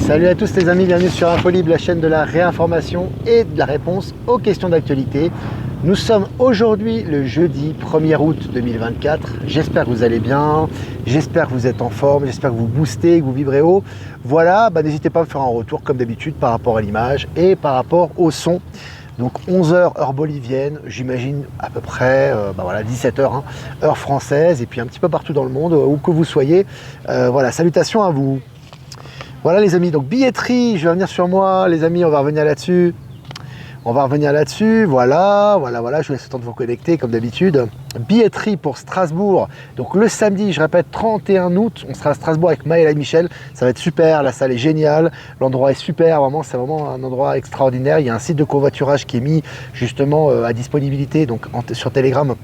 Salut à tous les amis, bienvenue sur InfoLibre, la chaîne de la réinformation et de la réponse aux questions d'actualité. Nous sommes aujourd'hui le jeudi 1er août 2024. J'espère que vous allez bien, j'espère que vous êtes en forme, j'espère que vous boostez, que vous vibrez haut. Voilà, n'hésitez pas à me faire un retour comme d'habitude par rapport à l'image et par rapport au son. Donc 11h heure bolivienne, j'imagine à peu près 17h heure française et puis un petit peu partout dans le monde, où que vous soyez. Voilà, salutations à vous. Voilà les amis, donc billetterie, je vais revenir sur moi, les amis, on va revenir là-dessus. Voilà, je vous laisse le temps de vous connecter comme d'habitude. Billetterie pour Strasbourg, donc le samedi, je répète, 31 août, on sera à Strasbourg avec Maël et Michel, ça va être super, la salle est géniale, l'endroit est super, vraiment, c'est vraiment un endroit extraordinaire. Il y a un site de covoiturage qui est mis justement à disponibilité donc sur Telegram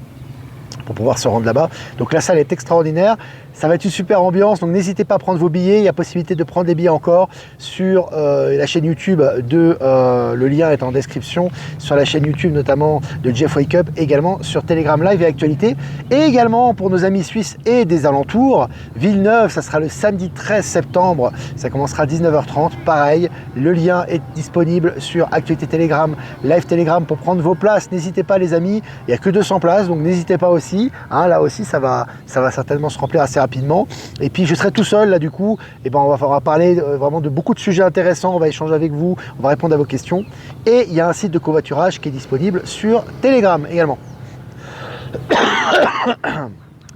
pour pouvoir se rendre là-bas. Donc la salle est extraordinaire, ça va être une super ambiance, donc n'hésitez pas à prendre vos billets, il y a possibilité de prendre des billets encore sur la chaîne YouTube le lien est en description, sur la chaîne YouTube notamment de Jeff Wake Up, également sur Telegram Live et Actualité, et également pour nos amis suisses et des alentours, Villeneuve, ça sera le samedi 13 septembre, ça commencera à 19h30, pareil, le lien est disponible sur Actualité Telegram, Live Telegram pour prendre vos places, n'hésitez pas les amis, il n'y a que 200 places, donc n'hésitez pas aussi, là aussi ça va certainement se remplir assez rapidement. Et puis je serai tout seul là du coup, et on va parler vraiment de beaucoup de sujets intéressants, on va échanger avec vous, on va répondre à vos questions. Et il y a un site de covoiturage qui est disponible sur Telegram également.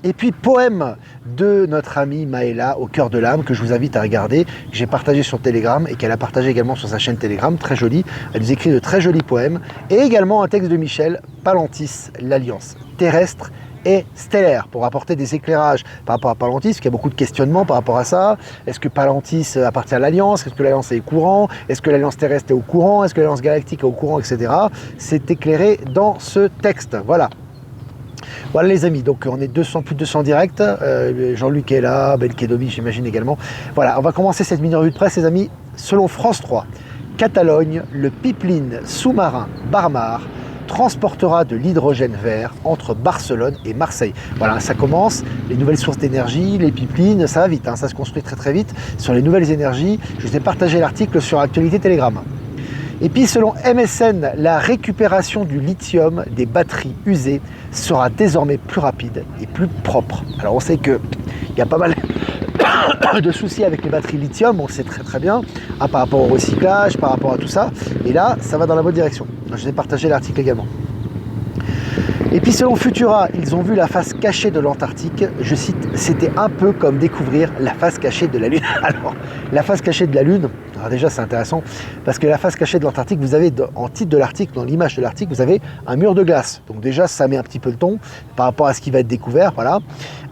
Et puis poème de notre amie Maëla au cœur de l'âme que je vous invite à regarder, que j'ai partagé sur Telegram et qu'elle a partagé également sur sa chaîne Telegram, très jolie. Elle nous écrit de très jolis poèmes. Et également un texte de Michel, Palantis, l'alliance terrestre et stellaire, pour apporter des éclairages par rapport à Palantis, parce qu'il y a beaucoup de questionnements par rapport à ça. Est-ce que Palantis appartient à l'Alliance? Est-ce que l'Alliance est au courant? Est-ce que l'Alliance terrestre est au courant? Est-ce que l'Alliance galactique est au courant, etc. C'est éclairé dans ce texte. Voilà les amis, donc on est plus de 200 directs, Jean-Luc est là, Ben Kedovi j'imagine également. Voilà, on va commencer cette mini-revue de presse les amis. Selon France 3, Catalogne, le pipeline sous-marin Barmar transportera de l'hydrogène vert entre Barcelone et Marseille. Voilà, ça commence, les nouvelles sources d'énergie, les pipelines, ça va vite, ça se construit très très vite sur les nouvelles énergies. Je vous ai partagé l'article sur Actualité Telegram. Et puis selon MSN, la récupération du lithium des batteries usées sera désormais plus rapide et plus propre. Alors on sait qu'il y a pas mal de soucis avec les batteries lithium, on le sait très très bien, par rapport au recyclage, par rapport à tout ça. Et là, ça va dans la bonne direction. Je vous ai partagé l'article également. Et puis selon Futura, ils ont vu la face cachée de l'Antarctique. Je cite, c'était un peu comme découvrir la face cachée de la Lune. Alors, la face cachée de la Lune, alors déjà c'est intéressant, parce que la face cachée de l'Antarctique, vous avez en titre de l'article, dans l'image de l'article, vous avez un mur de glace. Donc déjà, ça met un petit peu le ton par rapport à ce qui va être découvert, voilà,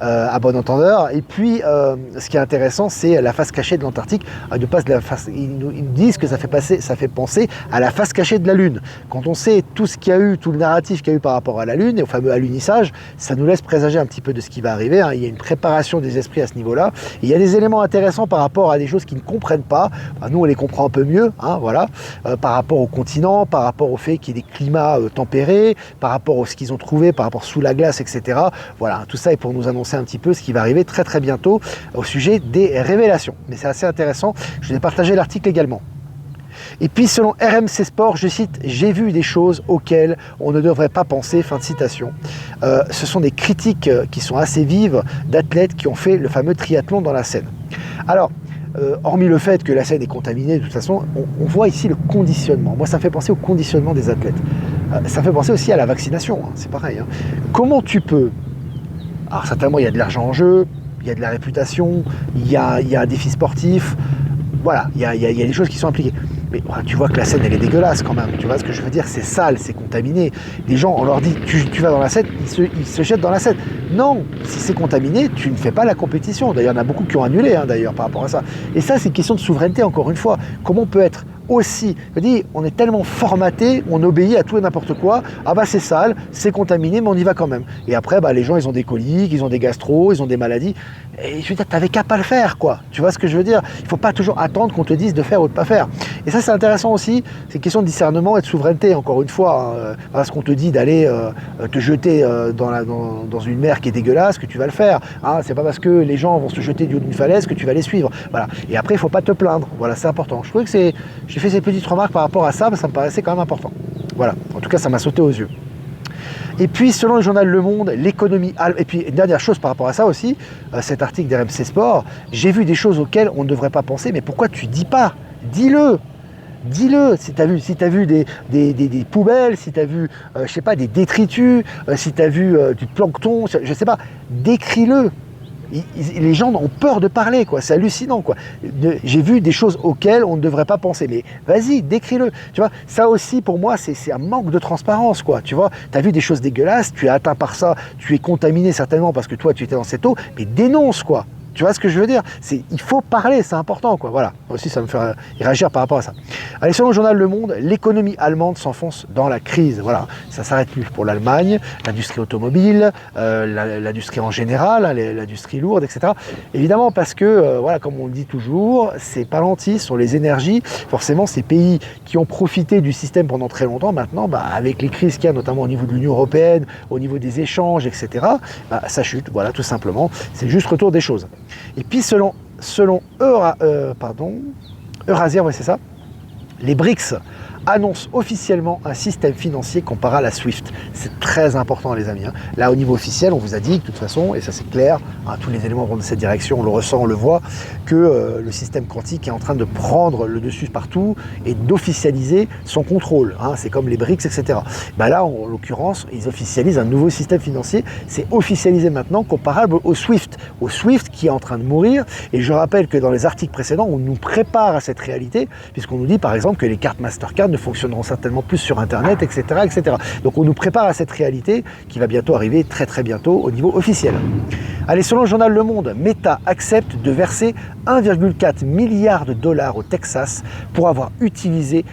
à bon entendeur. Et puis, ce qui est intéressant, c'est la face cachée de l'Antarctique. Ils nous disent que ça fait penser à la face cachée de la Lune. Quand on sait tout ce qu'il y a eu, tout le narratif qu'il y a eu par rapport à la Lune, et au fameux alunissage, ça nous laisse présager un petit peu de ce qui va arriver. Il y a une préparation des esprits à ce niveau-là. Il y a des éléments intéressants par rapport à des choses qu'ils ne comprennent pas. Nous, on les comprend un peu mieux, par rapport au continent, par rapport au fait qu'il y ait des climats tempérés, par rapport à ce qu'ils ont trouvé, par rapport sous la glace, etc. Voilà, tout ça est pour nous annoncer un petit peu ce qui va arriver très très bientôt au sujet des révélations. Mais c'est assez intéressant. Je vous ai partagé l'article également. Et puis selon RMC Sport, je cite, j'ai vu des choses auxquelles on ne devrait pas penser, fin de citation. Ce sont des critiques qui sont assez vives d'athlètes qui ont fait le fameux triathlon dans la Seine. Alors, hormis le fait que la Seine est contaminée, de toute façon, on voit ici le conditionnement. Moi, ça me fait penser au conditionnement des athlètes. Ça me fait penser aussi à la vaccination, c'est pareil. Comment tu peux... Alors certainement, il y a de l'argent en jeu, il y a de la réputation, il y a un défi sportif, voilà, il y a des choses qui sont impliquées. Mais tu vois que la Seine, elle est dégueulasse quand même. Tu vois ce que je veux dire? C'est sale, c'est contaminé. Les gens, on leur dit, tu vas dans la Seine, ils se jettent dans la Seine. Non, si c'est contaminé, tu ne fais pas la compétition. D'ailleurs, il y en a beaucoup qui ont annulé, d'ailleurs, par rapport à ça. Et ça, c'est une question de souveraineté, encore une fois. Comment on peut être aussi, je dis, on est tellement formaté, on obéit à tout et n'importe quoi. Ah bah c'est sale, c'est contaminé, mais on y va quand même. Et après, les gens, ils ont des coliques, ils ont des gastros, ils ont des maladies. Et je veux dire, t'avais qu'à pas le faire, quoi. Tu vois ce que je veux dire? Il faut pas toujours attendre qu'on te dise de faire ou de pas faire. Et ça c'est intéressant aussi, c'est une question de discernement et de souveraineté, encore une fois. Parce qu'on te dit d'aller te jeter dans une mer qui est dégueulasse que tu vas le faire. Hein. C'est pas parce que les gens vont se jeter du haut d'une falaise que tu vas les suivre. Voilà. Et après, il faut pas te plaindre. Voilà, c'est important. Je trouvais que j'ai fait ces petites remarques par rapport à ça, ça me paraissait quand même important. Voilà, en tout cas ça m'a sauté aux yeux. Et puis selon le journal Le Monde, l'économie... Et puis une dernière chose par rapport à ça aussi, cet article d'RMC Sport, j'ai vu des choses auxquelles on ne devrait pas penser, mais pourquoi tu dis pas? Dis-le. Dis-le, si tu as vu des poubelles, si tu as vu, je sais pas, des détritus, si tu as vu du plancton, je sais pas, décris-le. Les gens ont peur de parler, quoi. C'est hallucinant, quoi. J'ai vu des choses auxquelles on ne devrait pas penser, mais vas-y, décris-le. Tu vois, ça aussi pour moi c'est un manque de transparence, quoi. Tu vois, tu as vu des choses dégueulasses, tu es atteint par ça, tu es contaminé certainement parce que toi tu étais dans cette eau, mais dénonce, quoi. Tu vois ce que je veux dire? Il faut parler, c'est important, quoi. Voilà. Moi aussi, ça me fait réagir par rapport à ça. Allez, selon le journal Le Monde, l'économie allemande s'enfonce dans la crise. Voilà. Ça s'arrête plus pour l'Allemagne, l'industrie automobile, l'industrie en général, hein, l'industrie lourde, etc. Évidemment, parce que, voilà, comme on le dit toujours, ces palantis sur les énergies, forcément, ces pays qui ont profité du système pendant très longtemps, maintenant, avec les crises qu'il y a, notamment au niveau de l'Union européenne, au niveau des échanges, etc., ça chute. Voilà, tout simplement. C'est juste retour des choses. Et puis selon Eurasier, ouais, c'est ça, les BRICS annonce officiellement un système financier comparable à SWIFT. C'est très important, les amis. Là, au niveau officiel, on vous a dit, de toute façon, et ça c'est clair, tous les éléments vont dans cette direction, on le ressent, on le voit, que le système quantique est en train de prendre le dessus partout et d'officialiser son contrôle. C'est comme les BRICS, etc. Là, en l'occurrence, ils officialisent un nouveau système financier. C'est officialisé maintenant, comparable au SWIFT. Au SWIFT qui est en train de mourir. Et je rappelle que dans les articles précédents, on nous prépare à cette réalité, puisqu'on nous dit, par exemple, que les cartes Mastercard ne fonctionneront certainement plus sur Internet, etc., etc. Donc on nous prépare à cette réalité qui va bientôt arriver, très très bientôt, au niveau officiel. Allez, selon le journal Le Monde, Meta accepte de verser 1,4 milliard de dollars au Texas pour avoir utilisé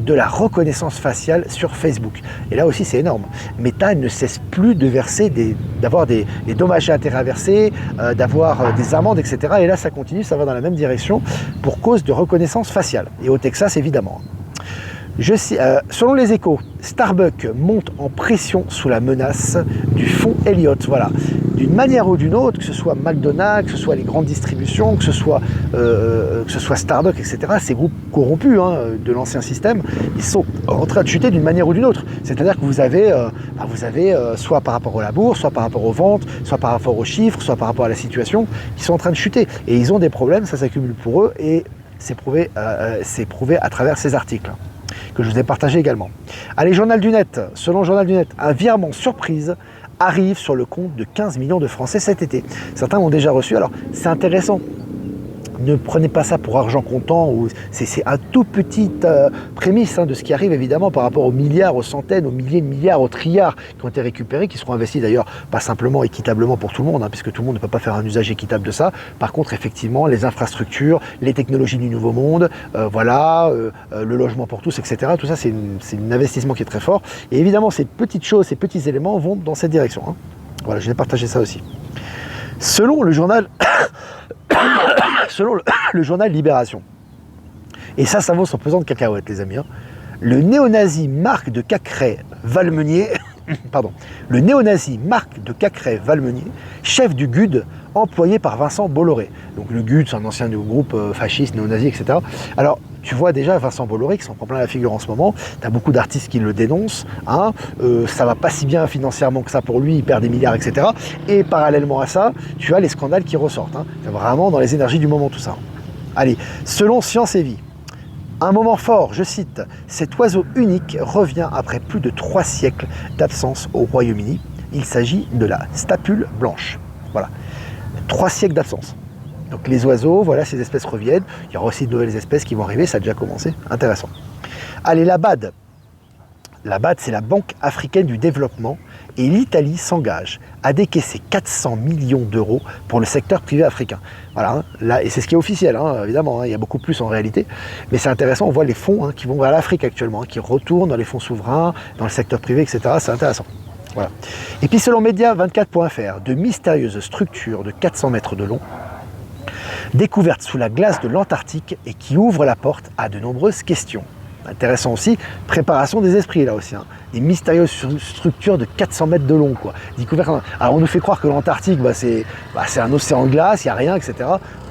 de la reconnaissance faciale sur Facebook. Et là aussi c'est énorme. Meta ne cesse plus de verser, d'avoir des dommages et intérêts à verser, d'avoir des amendes, etc. Et là ça continue, ça va dans la même direction pour cause de reconnaissance faciale. Et au Texas évidemment. Selon les Échos, Starbucks monte en pression sous la menace du fonds Elliott. Voilà. D'une manière ou d'une autre, que ce soit McDonald's, que ce soit les grandes distributions, que ce soit Starbucks, etc., ces groupes corrompus de l'ancien système, ils sont en train de chuter d'une manière ou d'une autre. C'est-à-dire que vous avez soit par rapport à la bourse, soit par rapport aux ventes, soit par rapport aux chiffres, soit par rapport à la situation, qui sont en train de chuter. Et ils ont des problèmes, ça s'accumule pour eux, et c'est prouvé à travers ces articles que je vous ai partagé également. Allez, Journal du Net. Selon le Journal du Net, un virement surprise arrive sur le compte de 15 millions de Français cet été. Certains l'ont déjà reçu, alors c'est intéressant. Ne prenez pas ça pour argent comptant, c'est un tout petit prémisse de ce qui arrive évidemment par rapport aux milliards, aux centaines, aux milliers de milliards, aux trilliards qui ont été récupérés, qui seront investis d'ailleurs pas simplement équitablement pour tout le monde, puisque tout le monde ne peut pas faire un usage équitable de ça. Par contre, effectivement, les infrastructures, les technologies du nouveau monde, le logement pour tous, etc. Tout ça, c'est un investissement qui est très fort. Et évidemment, ces petites choses, ces petits éléments vont dans cette direction. Voilà, je vais partager ça aussi. Selon le journal Libération, et ça vaut son pesant de cacahuètes, les amis, le néo-nazi Marc de Cacré-Valmenier, le néo-nazi Marc de Cacré-Valmenier, chef du GUD, employé par Vincent Bolloré. Donc le GUD, c'est un ancien groupe fasciste, néo-nazi, etc. Alors, tu vois déjà Vincent Bolloré qui s'en prend plein la figure en ce moment. Tu as beaucoup d'artistes qui le dénoncent. Ça va pas si bien financièrement que ça pour lui, il perd des milliards, etc. Et parallèlement à ça, tu as les scandales qui ressortent. C'est vraiment dans les énergies du moment tout ça. Allez, selon Science et Vie, un moment fort, je cite, cet oiseau unique revient après plus de 3 siècles d'absence au Royaume-Uni. Il s'agit de la stapule blanche. Voilà, 3 siècles d'absence. Donc les oiseaux, voilà, ces espèces reviennent. Il y aura aussi de nouvelles espèces qui vont arriver, ça a déjà commencé. Intéressant. Allez, la BAD. La BAD, c'est la Banque africaine du développement. Et l'Italie s'engage à décaisser 400 millions d'euros pour le secteur privé africain. Voilà, là, et c'est ce qui est officiel, évidemment. Il y a beaucoup plus en réalité. Mais c'est intéressant, on voit les fonds qui vont vers l'Afrique actuellement, qui retournent dans les fonds souverains, dans le secteur privé, etc. C'est intéressant. Voilà. Et puis selon Média24.fr, de mystérieuses structures de 400 mètres de long Découverte sous la glace de l'Antarctique et qui ouvre la porte à de nombreuses questions. Intéressant aussi, préparation des esprits là aussi, hein. Des mystérieuses structures de 400 mètres de long, quoi. Découverte. Alors on nous fait croire que l'Antarctique, c'est un océan de glace, il n'y a rien, etc.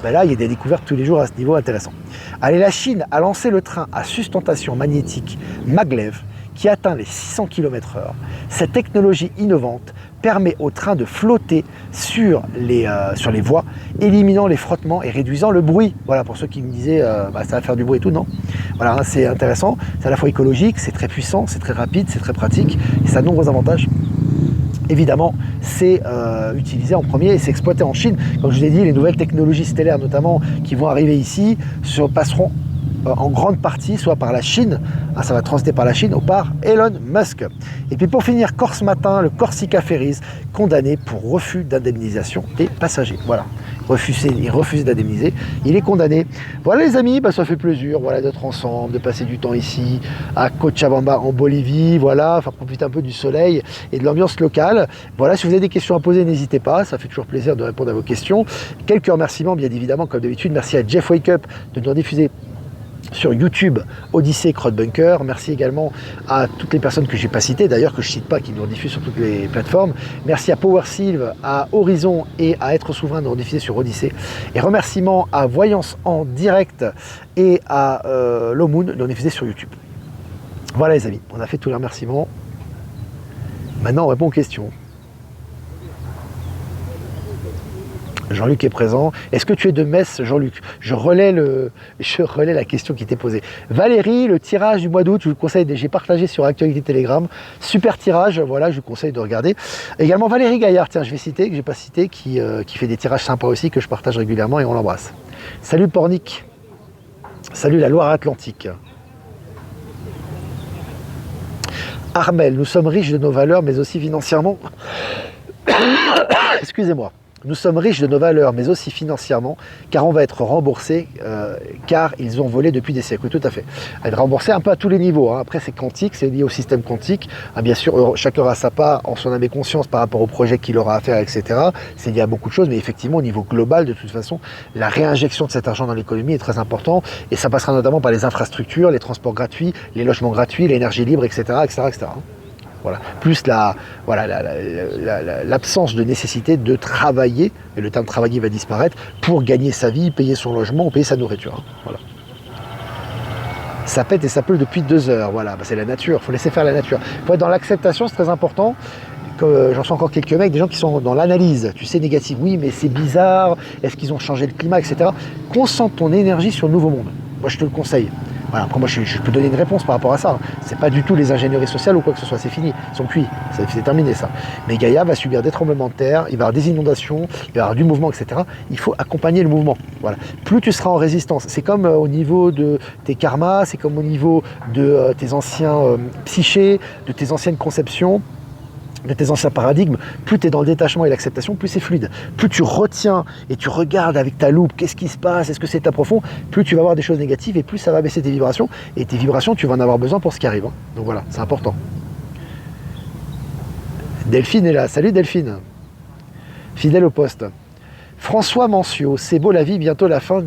Là, il y a des découvertes tous les jours à ce niveau intéressant. Allez, la Chine a lancé le train à sustentation magnétique Maglev qui atteint les 600 km/h. Cette technologie innovante permet au train de flotter sur les voies, éliminant les frottements et réduisant le bruit. Voilà, pour ceux qui me disaient ça va faire du bruit et tout, non. Voilà, hein, c'est intéressant, c'est à la fois écologique, c'est très puissant, c'est très rapide, c'est très pratique, et ça a de nombreux avantages. Évidemment, c'est utilisé en premier et c'est exploité en Chine. Comme je vous ai dit, les nouvelles technologies stellaires notamment qui vont arriver ici se passeront en grande partie soit par la Chine, ça va transiter par la Chine ou par Elon Musk. Et puis pour finir, Corse Matin, le Corsica Ferries, condamné pour refus d'indemnisation des passagers. Voilà, il refuse d'indemniser, il est condamné. Voilà les amis, ça fait plaisir, voilà, d'être ensemble, de passer du temps ici à Cochabamba en Bolivie, voilà, enfin profiter un peu du soleil et de l'ambiance locale. Voilà, si vous avez des questions à poser, n'hésitez pas, ça fait toujours plaisir de répondre à vos questions. Quelques remerciements bien évidemment comme d'habitude, merci à Jeff Wake Up de nous diffuser sur YouTube, Odyssée, Crowdbunker. Merci également à toutes les personnes que je n'ai pas citées, d'ailleurs que je ne cite pas, qui nous rediffusent sur toutes les plateformes. Merci à PowerSylve, à Horizon et à Être Souverain de nous rediffuser sur Odyssée. Et remerciements à Voyance en direct et à Lomoon de nous diffuser sur YouTube. Voilà les amis, on a fait tous les remerciements. Maintenant on répond aux questions. Jean-Luc est présent. Est-ce que tu es de Metz, Jean-Luc? Je relais la question qui t'est posée. Valérie, le tirage du mois d'août, je vous conseille, j'ai partagé sur Actualité Telegram. Super tirage, voilà, je vous conseille de regarder. Également Valérie Gaillard, tiens, je vais citer, que je n'ai pas cité, qui fait des tirages sympas aussi, que je partage régulièrement et on l'embrasse. Salut Pornic. Salut la Loire-Atlantique. Armel, nous sommes riches de nos valeurs, mais aussi financièrement. Excusez-moi. Nous sommes riches de nos valeurs, mais aussi financièrement, car on va être remboursé, car ils ont volé depuis des siècles. Oui, tout à fait. Être remboursé un peu à tous les niveaux. Hein. Après, c'est quantique, c'est lié au système quantique. Ah, bien sûr, chacun aura sa part en son âme et conscience par rapport au projet qu'il aura à faire, etc. C'est lié à beaucoup de choses, mais effectivement, au niveau global, de toute façon, la réinjection de cet argent dans l'économie est très important, et ça passera notamment par les infrastructures, les transports gratuits, les logements gratuits, l'énergie libre, etc., etc., etc. Voilà. Plus l'absence de nécessité de travailler, et le terme travailler va disparaître, pour gagner sa vie, payer son logement ou payer sa nourriture. Voilà. Ça pète et ça pleut depuis 2 heures. Voilà, c'est la nature, il faut laisser faire la nature. Il faut être dans l'acceptation, c'est très important. J'en sais encore quelques mecs, des gens qui sont dans l'analyse, tu sais, négative. Oui, mais c'est bizarre, est-ce qu'ils ont changé le climat, etc. Concentre ton énergie sur le nouveau monde. Moi, je te le conseille. Voilà, après moi je peux donner une réponse par rapport à ça. C'est pas du tout les ingénieries sociales ou quoi que ce soit, c'est fini, ils sont cuits, c'est terminé ça. Mais Gaïa va subir des tremblements de terre, il va y avoir des inondations, il va y avoir du mouvement, etc. Il faut accompagner le mouvement. Voilà. Plus tu seras en résistance, c'est comme au niveau de tes karmas, c'est comme au niveau de tes anciens psychés, de tes anciennes conceptions, de tes anciens paradigmes, plus tu es dans le détachement et l'acceptation, plus c'est fluide. Plus tu retiens et tu regardes avec ta loupe, qu'est-ce qui se passe, est-ce que c'est à profond, plus tu vas voir des choses négatives et plus ça va baisser tes vibrations. Et tes vibrations, tu vas en avoir besoin pour ce qui arrive. Hein. Donc voilà, c'est important. Delphine est là. Salut Delphine. Fidèle au poste. François Mancio, c'est beau la vie, bientôt la fin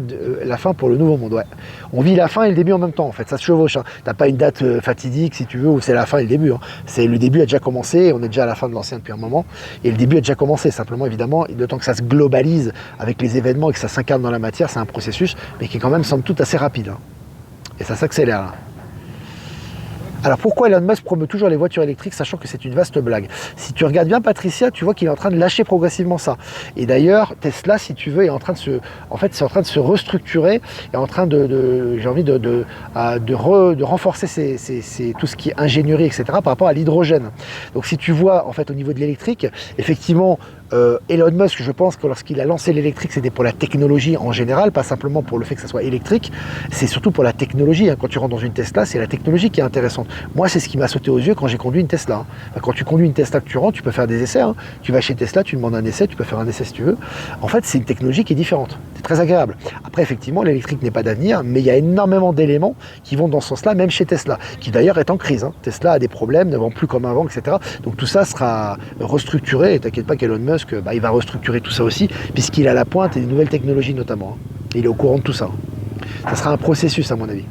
pour le nouveau monde. Ouais. On vit la fin et le début en même temps, en fait, ça se chevauche. Hein. T'as pas une date fatidique, si tu veux, où c'est la fin et le début. Hein. Le début a déjà commencé, on est déjà à la fin de l'ancien depuis un moment, et le début a déjà commencé, simplement, évidemment, le temps que ça se globalise avec les événements et que ça s'incarne dans la matière, c'est un processus, mais qui est quand même, somme toute, assez rapide. Hein. Et ça s'accélère, là. Alors pourquoi Elon Musk promeut toujours les voitures électriques, sachant que c'est une vaste blague? Si tu regardes bien Patricia, tu vois qu'il est en train de lâcher progressivement ça. Et d'ailleurs, Tesla, si tu veux, est en train de se restructurer, est en train de renforcer tout ce qui est ingénierie, etc. par rapport à l'hydrogène. Donc si tu vois, en fait, au niveau de l'électrique, effectivement, Elon Musk, je pense que lorsqu'il a lancé l'électrique, c'était pour la technologie en général, pas simplement pour le fait que ça soit électrique, c'est surtout pour la technologie. Hein. Quand tu rentres dans une Tesla, c'est la technologie qui est intéressante. Moi, c'est ce qui m'a sauté aux yeux quand j'ai conduit une Tesla. Hein. Enfin, quand tu conduis une Tesla que tu rentres, tu peux faire des essais. Hein. Tu vas chez Tesla, tu demandes un essai, tu peux faire un essai si tu veux. En fait, c'est une technologie qui est différente. C'est très agréable. Après, effectivement, l'électrique n'est pas d'avenir, mais il y a énormément d'éléments qui vont dans ce sens-là, même chez Tesla, qui d'ailleurs est en crise. Hein. Tesla a des problèmes, ne vend plus comme avant, etc. Donc tout ça sera restructuré. Et t'inquiète pas qu'Elon Musk Musk, il va restructurer tout ça aussi, puisqu'il a la pointe et des nouvelles technologies notamment. Il est au courant de tout ça. Ça sera un processus à mon avis.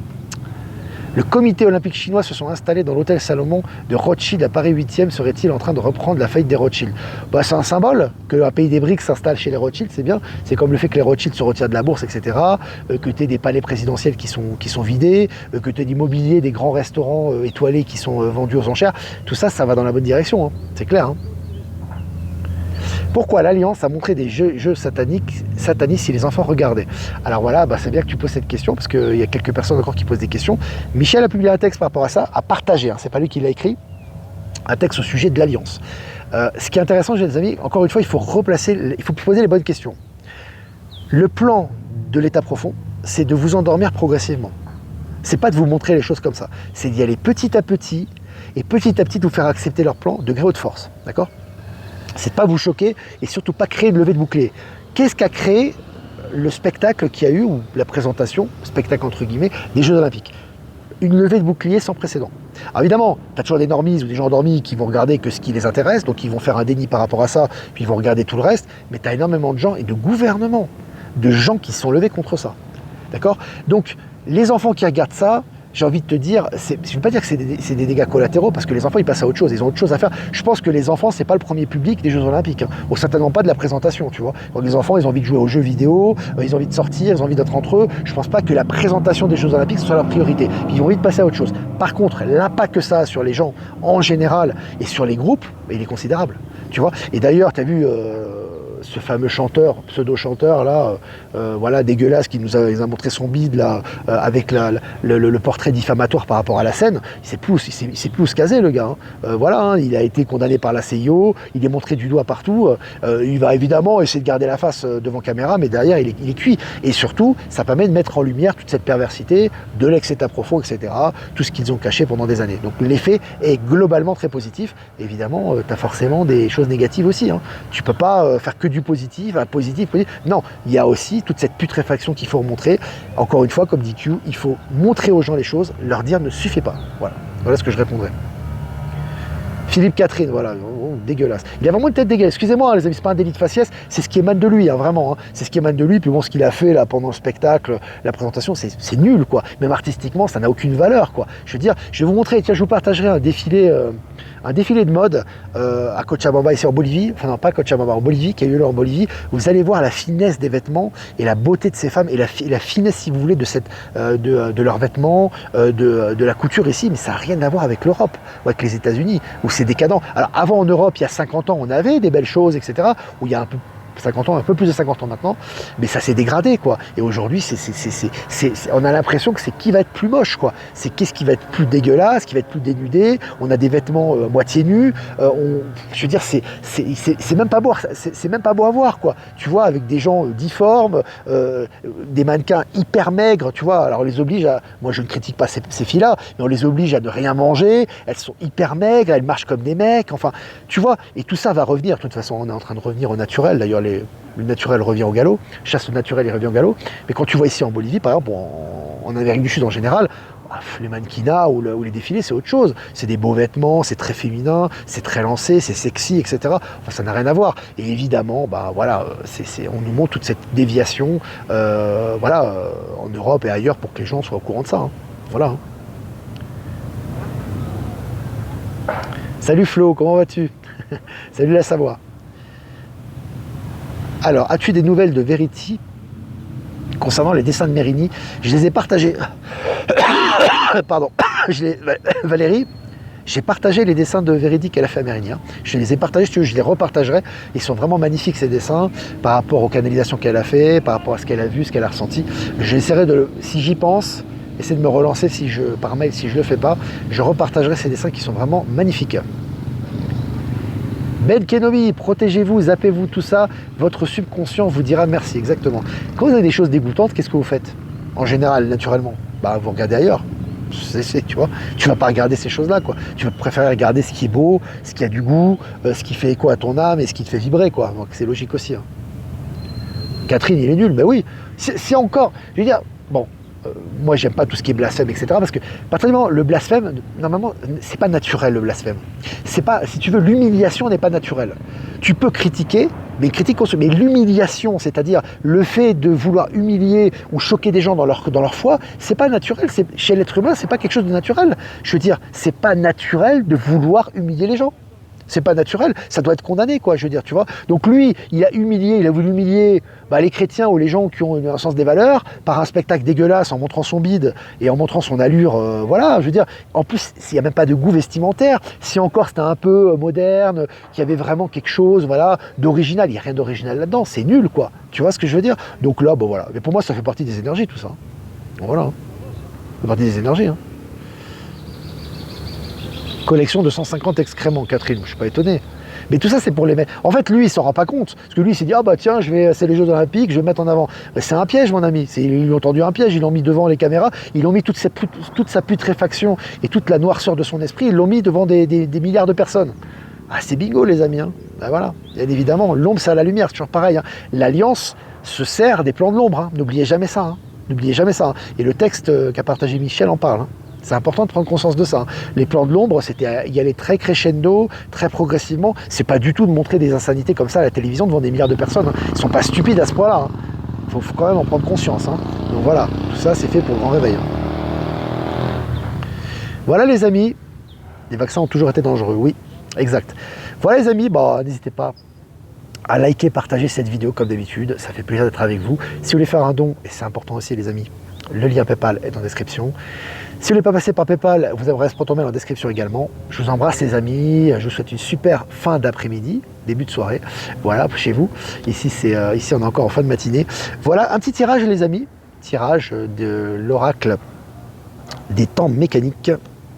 Le comité olympique chinois se sont installés dans l'hôtel Salomon de Rothschild à Paris 8e. Serait-il en train de reprendre la faillite des Rothschild? C'est un symbole qu'un pays des BRICS s'installe chez les Rothschild, c'est bien. C'est comme le fait que les Rothschild se retirent de la bourse, etc. Que tu aies des palais présidentiels qui sont vidés, que tu aies l'immobilier, des grands restaurants étoilés qui sont vendus aux enchères. Tout ça, ça va dans la bonne direction, hein. C'est clair. Hein. Pourquoi l'Alliance a montré des jeux satanistes si les enfants regardaient? Alors voilà, c'est bien que tu poses cette question, parce qu'il y a quelques personnes encore qui posent des questions. Michel a publié un texte par rapport à ça, a partagé, hein, c'est pas lui qui l'a écrit, un texte au sujet de l'Alliance. Ce qui est intéressant, les amis, encore une fois, il faut poser les bonnes questions. Le plan de l'état profond, c'est de vous endormir progressivement. C'est pas de vous montrer les choses comme ça. C'est d'y aller petit à petit, et petit à petit de vous faire accepter leur plan de gré ou de force. D'accord ? C'est de pas vous choquer et surtout pas créer une levée de bouclier. Qu'est-ce qu'a créé le spectacle qu'il y a eu, ou la présentation, spectacle entre guillemets, des Jeux Olympiques? Une levée de bouclier sans précédent. Alors évidemment, tu as toujours des normies ou des gens endormis qui vont regarder que ce qui les intéresse, donc ils vont faire un déni par rapport à ça, puis ils vont regarder tout le reste, mais tu as énormément de gens et de gouvernements, de gens qui se sont levés contre ça. D'accord? Donc les enfants qui regardent ça, j'ai envie de te dire, je ne veux pas dire que c'est des dégâts collatéraux, parce que les enfants, ils passent à autre chose, ils ont autre chose à faire. Je pense que les enfants, c'est pas le premier public des Jeux Olympiques, hein. Ou certainement pas de la présentation, tu vois. Donc les enfants, ils ont envie de jouer aux jeux vidéo, ils ont envie de sortir, ils ont envie d'être entre eux. Je pense pas que la présentation des Jeux Olympiques soit leur priorité. Puis ils ont envie de passer à autre chose. Par contre, l'impact que ça a sur les gens, en général, et sur les groupes, il est considérable, tu vois. Et d'ailleurs, tu as vu... ce fameux chanteur, pseudo-chanteur là, voilà, dégueulasse, qui nous a montré son bide là, avec le portrait diffamatoire par rapport à la scène, il s'est plus où se caser le gars. Hein. Voilà, hein, il a été condamné par la CIO, il est montré du doigt partout, il va évidemment essayer de garder la face devant caméra, mais derrière il est cuit. Et surtout, ça permet de mettre en lumière toute cette perversité de l'ex-état profond, etc., tout ce qu'ils ont caché pendant des années. Donc l'effet est globalement très positif. Évidemment, tu as forcément des choses négatives aussi. Hein. Tu peux pas faire que du positif, un positif. Non, il y a aussi toute cette putréfaction qu'il faut montrer. Encore une fois, comme dit Q, il faut montrer aux gens les choses, leur dire ne suffit pas. Voilà ce que je répondrai. Philippe Catherine, voilà, dégueulasse. Il a vraiment une tête dégueulasse. Excusez-moi, hein, les amis, c'est pas un délit de faciès, c'est ce qui émane de lui, hein, vraiment. Hein. C'est ce qui émane de lui. Puis bon, ce qu'il a fait là pendant le spectacle, la présentation, c'est nul, quoi. Même artistiquement, ça n'a aucune valeur, quoi. Je veux dire, je vais vous montrer. Tiens, je vous partagerai un défilé de mode à Cochabamba, ici en Bolivie. Enfin non, pas Cochabamba, en Bolivie, qui a eu lieu en Bolivie. Vous allez voir la finesse des vêtements et la beauté de ces femmes et la finesse, si vous voulez, de leurs vêtements, de la couture ici. Mais ça n'a rien à voir avec l'Europe ou avec les États-Unis, où c'est décadent. Alors avant en Europe, il y a 50 ans, on avait des belles choses, etc. Où il y a un peu plus de 50 ans maintenant, mais ça s'est dégradé, quoi. Et aujourd'hui, on a l'impression que c'est qui va être plus moche, quoi. C'est qu'est-ce qui va être plus dégueulasse, qui va être plus dénudé. On a des vêtements moitié nus. Je veux dire, c'est même pas beau, c'est même pas beau à voir, quoi. Tu vois, avec des gens difformes, des mannequins hyper maigres, tu vois. Alors on les oblige à, moi je ne critique pas ces filles-là, mais on les oblige à ne rien manger. Elles sont hyper maigres, elles marchent comme des mecs. Enfin, tu vois. Et tout ça va revenir. De toute façon, on est en train de revenir au naturel. D'ailleurs, le naturel revient au galop, chasse au naturel, il revient au galop. Mais quand tu vois ici en Bolivie, par exemple, en Amérique du Sud en général, les mannequinats ou les défilés, c'est autre chose. C'est des beaux vêtements, c'est très féminin, c'est très lancé, c'est sexy, etc. Enfin, ça n'a rien à voir. Et évidemment, on nous montre toute cette déviation, en Europe et ailleurs pour que les gens soient au courant de ça. Hein. Voilà. Salut Flo, comment vas-tu? Salut la Savoie. Alors, as-tu des nouvelles de Verity concernant les dessins de Mérini? Je les ai partagés. Pardon. Valérie, j'ai partagé les dessins de Verity qu'elle a fait à Mérini. Hein. Je les ai partagés, si tu veux, je les repartagerai. Ils sont vraiment magnifiques, ces dessins, par rapport aux canalisations qu'elle a fait, par rapport à ce qu'elle a vu, ce qu'elle a ressenti. J'essaierai si j'y pense, essayer de me relancer par mail si je ne le fais pas. Je repartagerai ces dessins qui sont vraiment magnifiques. Ben Kenobi, protégez-vous, zappez-vous, tout ça, votre subconscient vous dira merci, exactement. Quand vous avez des choses dégoûtantes, qu'est-ce que vous faites? En général, naturellement, vous regardez ailleurs. Tu vois, tu vas pas regarder ces choses-là, quoi. Tu vas préférer regarder ce qui est beau, ce qui a du goût, ce qui fait écho à ton âme et ce qui te fait vibrer, quoi. Donc c'est logique aussi. Hein. Catherine, il est nul, mais oui. C'est encore, je veux dire, bon, moi j'aime pas tout ce qui est blasphème, etc. Parce que particulièrement le blasphème, normalement, c'est pas naturel le blasphème. C'est pas, si tu veux, l'humiliation n'est pas naturelle. Tu peux critiquer, mais mais l'humiliation, c'est-à-dire le fait de vouloir humilier ou choquer des gens dans leur foi, c'est pas naturel. Chez l'être humain, c'est pas quelque chose de naturel. Je veux dire, c'est pas naturel de vouloir humilier les gens. C'est pas naturel, ça doit être condamné, quoi, je veux dire, tu vois. Donc lui, il a voulu humilier les chrétiens ou les gens qui ont un sens des valeurs par un spectacle dégueulasse en montrant son bide et en montrant son allure, voilà, je veux dire. En plus, il n'y a même pas de goût vestimentaire. Si encore c'était un peu moderne, qu'il y avait vraiment quelque chose, voilà, d'original, il n'y a rien d'original là-dedans, c'est nul, quoi. Tu vois ce que je veux dire? Donc là, bon voilà. Mais pour moi, ça fait partie des énergies, tout ça. Bon, voilà. Ça fait partie des énergies, hein. Collection de 150 excréments, Catherine, je ne suis pas étonné. Mais tout ça, c'est pour les mettre. En fait, lui, il ne s'en rend pas compte. Parce que lui, il s'est dit, ah bah tiens, c'est les Jeux Olympiques, je vais mettre en avant. Ben, c'est un piège, mon ami. Ils lui ont tendu un piège, ils l'ont mis devant les caméras, ils l'ont mis toute sa putréfaction et toute la noirceur de son esprit, ils l'ont mis devant des milliards de personnes. Ah, c'est bingo, les amis. Hein. Ben, voilà. Bien évidemment, l'ombre, c'est à la lumière, c'est toujours pareil. Hein. L'Alliance se sert des plans de l'ombre. Hein. N'oubliez jamais ça. Hein. N'oubliez jamais ça. Hein. Et le texte qu'a partagé Michel en parle. Hein. C'est important de prendre conscience de ça. Les plans de l'ombre, c'était y aller très crescendo, très progressivement. C'est pas du tout de montrer des insanités comme ça à la télévision devant des milliards de personnes. Hein. Ils sont pas stupides à ce point-là. Il faut quand même en prendre conscience. Hein. Donc voilà, tout ça c'est fait pour le grand réveil. Voilà les amis, les vaccins ont toujours été dangereux, oui, exact. Voilà les amis, n'hésitez pas à liker, partager cette vidéo comme d'habitude. Ça fait plaisir d'être avec vous. Si vous voulez faire un don, et c'est important aussi les amis, le lien PayPal est en description. Si vous n'êtes pas passé par PayPal, vous avez Respontomel en description également. Je vous embrasse les amis, je vous souhaite une super fin d'après-midi, début de soirée. Voilà, chez vous. Ici, on est encore en fin de matinée. Voilà, un petit tirage les amis. Tirage de l'oracle des temps mécaniques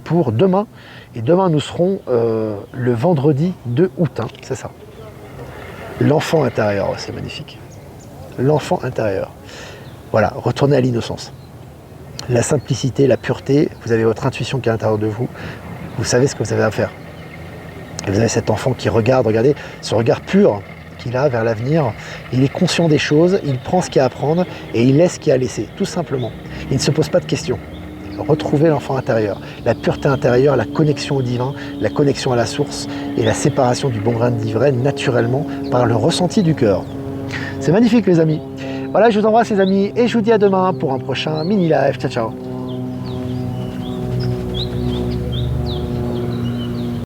pour demain. Et demain, nous serons le vendredi 2 août, hein, c'est ça. L'enfant intérieur, c'est magnifique. L'enfant intérieur. Voilà, retournez à l'innocence. La simplicité, la pureté, vous avez votre intuition qui est à l'intérieur de vous, vous savez ce que vous avez à faire. Et vous avez cet enfant qui regarde, regardez, ce regard pur qu'il a vers l'avenir, il est conscient des choses, il prend ce qu'il y a à prendre et il laisse ce qu'il y a à laisser, tout simplement. Il ne se pose pas de questions. Retrouvez l'enfant intérieur, la pureté intérieure, la connexion au divin, la connexion à la source et la séparation du bon grain de l'ivraie naturellement par le ressenti du cœur. C'est magnifique les amis. Voilà, je vous embrasse les amis et je vous dis à demain pour un prochain mini live. Ciao, ciao.